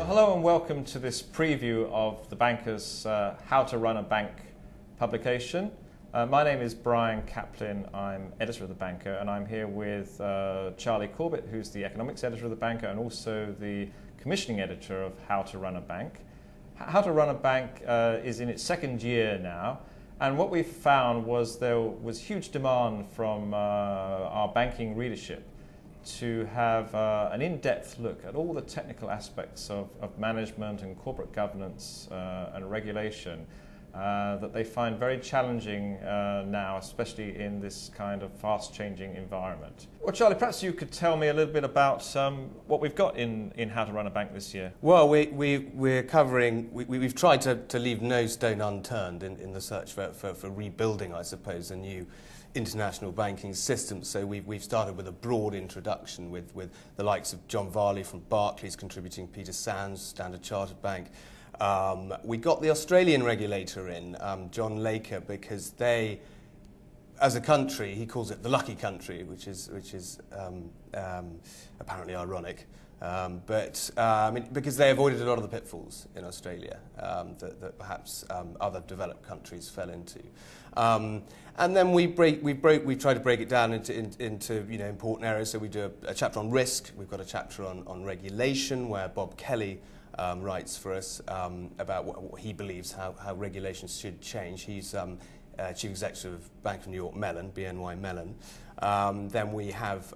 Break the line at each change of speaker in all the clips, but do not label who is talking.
Hello and welcome to this preview of The Banker's How to Run a Bank publication. My name is Brian Kaplan, I'm editor of The Banker, and I'm here with Charlie Corbett, who's the economics editor of The Banker and also the commissioning editor of How to Run a Bank. How to Run a Bank is in its second year now, and what we found was there was huge demand from our banking readership to have an in-depth look at all the technical aspects of management and corporate governance and regulation that they find very challenging now, especially in this kind of fast-changing environment. Well, Charlie, perhaps you could tell me a little bit about what we've got in How to Run a Bank this year.
Well, we're covering, we've tried to leave no stone unturned in the search for rebuilding, I suppose, a new international banking system. So we've started with a broad introduction with the likes of John Varley from Barclays contributing, Peter Sands, Standard Chartered Bank. We got the Australian regulator in, John Laker, because they, as a country, he calls it the lucky country, which is apparently ironic. Because they avoided a lot of the pitfalls in Australia that perhaps other developed countries fell into. And then we try to break it down into important areas. So we do a chapter on risk. We've got a chapter on regulation, where Bob Kelly writes for us about what he believes how regulations should change. He's Chief Executive of Bank of New York Mellon, BNY Mellon. Then we have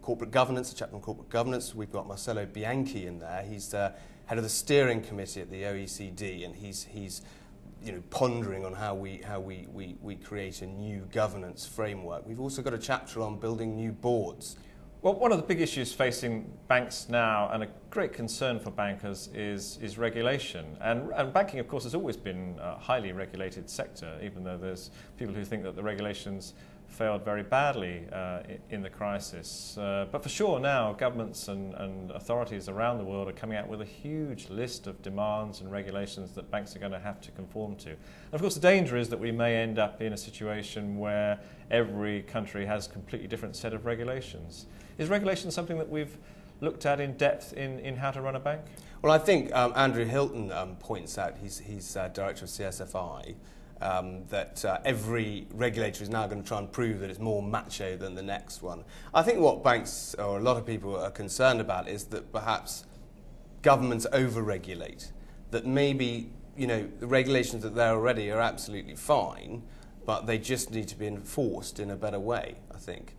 corporate governance, a chapter on corporate governance. We've got Marcello Bianchi in there. He's the head of the steering committee at the OECD, and he's pondering on how we create a new governance framework. We've also got a chapter on building new boards.
Well, one of the big issues facing banks now, and a great concern for bankers, is regulation. And banking, of course, has always been a highly regulated sector, even though there's people who think that the regulations failed very badly in the crisis. But for sure now, governments and authorities around the world are coming out with a huge list of demands and regulations that banks are going to have to conform to. And of course, the danger is that we may end up in a situation where every country has a completely different set of regulations. Is regulation something that we've looked at in depth in How to Run a Bank?
Well, I think Andrew Hilton points out, he's director of CSFI, that every regulator is now going to try and prove that it's more macho than the next one. I think what banks, or a lot of people, are concerned about is that perhaps governments over-regulate, that maybe the regulations that there already are absolutely fine, but they just need to be enforced in a better way, I think.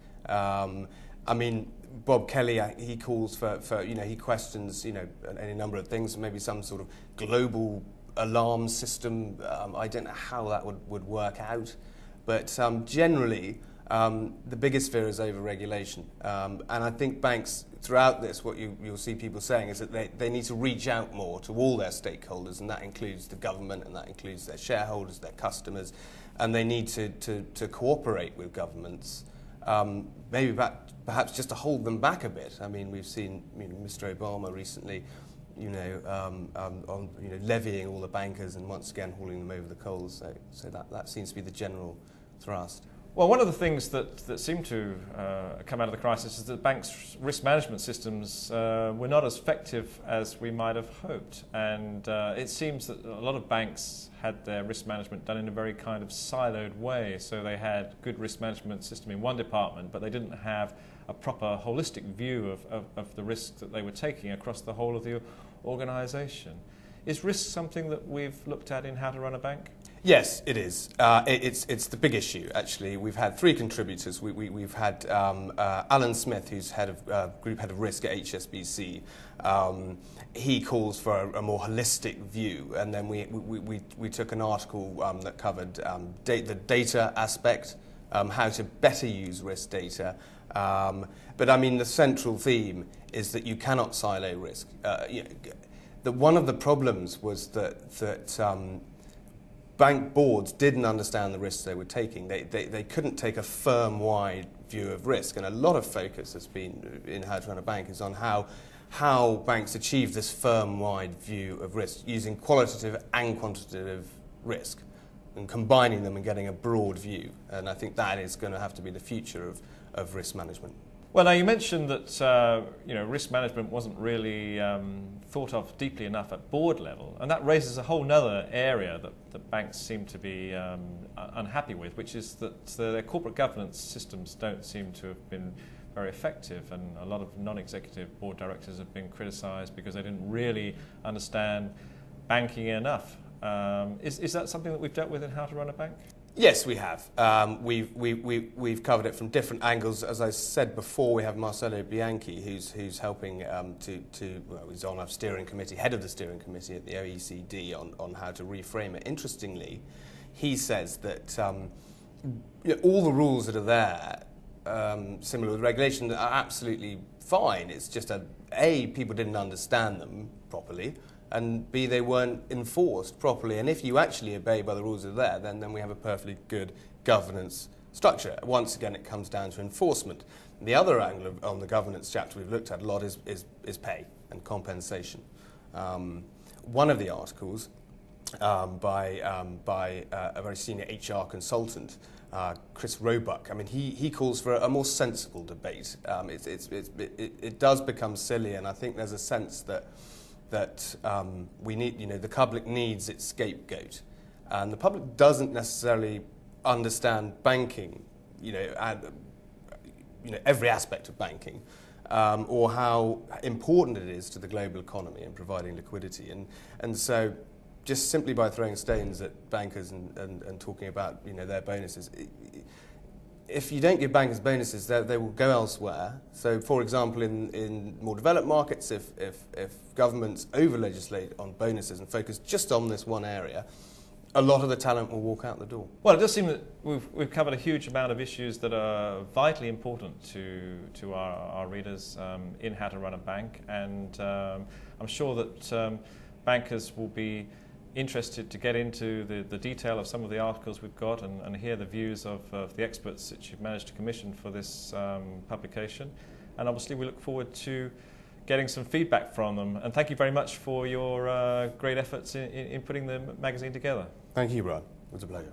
Bob Kelly, he calls for he questions, any number of things, maybe some sort of global alarm system. I don't know how that would work out, but generally the biggest fear is over-regulation. And I think banks, throughout this, what you'll see people saying is that they need to reach out more to all their stakeholders, and that includes the government, and that includes their shareholders, their customers, and they need to cooperate with governments, maybe perhaps just to hold them back a bit. I mean, we've seen Mr. Obama recently levying all the bankers and once again hauling them over the coals. So that seems to be the general thrust.
Well, one of the things that seemed to come out of the crisis is that banks' risk management systems were not as effective as we might have hoped. And it seems that a lot of banks had their risk management done in a very kind of siloed way. So they had good risk management system in one department, but they didn't have a proper holistic view of the risks that they were taking across the whole of the organisation. Is risk something that we've looked at in How to Run a Bank?
Yes, it is. It's the big issue, actually. We've had three contributors. We've had Alan Smith, who's group head of risk at HSBC. He calls for a more holistic view, and then we took an article that covered the data aspect, how to better use risk data. But I mean, the central theme is that you cannot silo risk. One of the problems was that bank boards didn't understand the risks they were taking. They couldn't take a firm-wide view of risk, and a lot of focus has been in How to Run a Bank is on how banks achieve this firm-wide view of risk using qualitative and quantitative risk and combining them and getting a broad view. And I think that is going to have to be the future of risk management.
Well, now you mentioned that risk management wasn't really thought of deeply enough at board level, and that raises a whole other area that banks seem to be unhappy with, which is that their corporate governance systems don't seem to have been very effective, and a lot of non-executive board directors have been criticised because they didn't really understand banking enough. Is that something that we've dealt with in How to Run a Bank?
Yes, we have. We've covered it from different angles. As I said before, we have Marcello Bianchi, who's helping he's on our steering committee, head of the steering committee at the OECD on how to reframe it. Interestingly, he says that all the rules that are there, similar with regulation, are absolutely fine. It's just people didn't understand them properly, and B, they weren't enforced properly. And if you actually obey by the rules that are there, then we have a perfectly good governance structure. Once again, it comes down to enforcement. The other angle on the governance chapter we've looked at a lot is pay and compensation. One of the articles by a very senior HR consultant, Chris Roebuck, I mean, he calls for a more sensible debate. It does become silly, and I think there's a sense that we need, the public needs its scapegoat, and the public doesn't necessarily understand banking, every aspect of banking, or how important it is to the global economy in providing liquidity, and so just simply by throwing stones at bankers and talking about their bonuses. If you don't give bankers bonuses, they will go elsewhere. So, for example, in more developed markets, if governments over-legislate on bonuses and focus just on this one area, a lot of the talent will walk out the door.
Well, it does seem that we've covered a huge amount of issues that are vitally important to our readers in How to Run a Bank, and I'm sure that bankers will be interested to get into the detail of some of the articles we've got and hear the views of the experts that you've managed to commission for this publication. And obviously we look forward to getting some feedback from them. And thank you very much for your great efforts in putting the magazine together.
Thank you, Brian. It was a pleasure.